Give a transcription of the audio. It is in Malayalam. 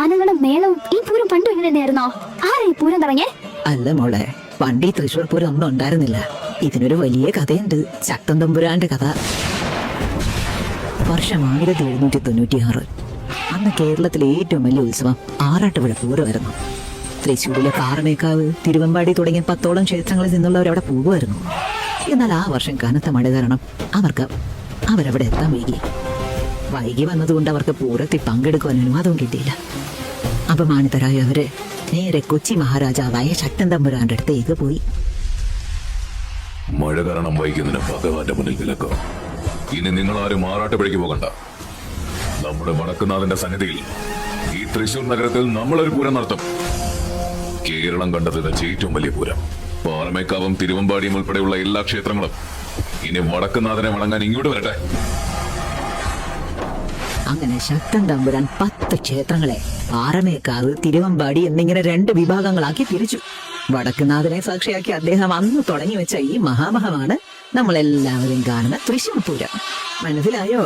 ഗാനങ്ങളും മേളവും ഈ പൂരം പണ്ടും ഇങ്ങനെ തന്നെയായിരുന്നോ? ആരാ ഈ പൂരം തുടങ്ങിയേ? അല്ല മോളെ, പണ്ട് ഈ തൃശ്ശൂർ പൂരം ഒന്നും ഉണ്ടായിരുന്നില്ല. ഇതിനൊരു വലിയ കഥയുണ്ട്, ശക്തൻ തമ്പുരാന്റെ കഥ. വർഷം 1796. അന്ന് കേരളത്തിലെ ഏറ്റവും വലിയ ഉത്സവം ആറാട്ടുപുഴ പൂരമായിരുന്നു. തൃശ്ശൂരിലെ പാറമേക്കാവ്, തിരുവമ്പാടി തുടങ്ങിയ 10ഓളം ക്ഷേത്രങ്ങളിൽ നിന്നുള്ളവർ അവിടെ പോകുമായിരുന്നു. എന്നാൽ ആ വർഷം കനത്ത മഴ കാരണം അവരവിടെ എത്താൻ വൈകി വന്നതുകൊണ്ട് അവർക്ക് പൂരത്തിൽ പങ്കെടുക്കുവാൻ അനുവാദവും കിട്ടിയില്ല. അപമാനിതരായ അവര് നേരെ കൊച്ചി മഹാരാജാവായ ശക്തൻ തമ്പുരാന്റെ അടുത്തേക്ക് പോയി. മഴ കാരണം വൈകുന്നതിന് ഭഗവാന്റെ മുന്നിൽ വിലക്കോ. ഇനി നിങ്ങൾ ആരും ആറാട്ടുപുഴയ്ക്ക് പോകണ്ട. നമ്മുടെ വടക്കുന്നാഥന്റെ സന്നിധിയിൽ ഈ തൃശൂർ നഗരത്തിൽ നമ്മളൊരു പൂരം നടത്തും. കേരളം കണ്ടത് വെച്ച് ഏറ്റവും വലിയ പൂരം. പാറമേക്കാവും തിരുവമ്പാടിയും ഉൾപ്പെടെയുള്ള എല്ലാ ക്ഷേത്രങ്ങളും ഇനി വടക്കുന്നാഥനെ വണങ്ങാൻ ഇങ്ങോട്ട് വരട്ടെ. അങ്ങനെ ശക്തൻ തമ്പുരാൻ 10 ക്ഷേത്രങ്ങളെ പാറമേക്കാവ്, തിരുവമ്പാടി എന്നിങ്ങനെ 2 വിഭാഗങ്ങളാക്കി തിരിച്ചു. വടക്കുനാഥനെ സാക്ഷിയാക്കി അദ്ദേഹം അന്ന് തുടങ്ങി വെച്ച ഈ മഹാമഹമാണ് നമ്മളെല്ലാവരും കാണുന്ന തൃശ്ശൂർ പൂരം. മനസ്സിലായോ?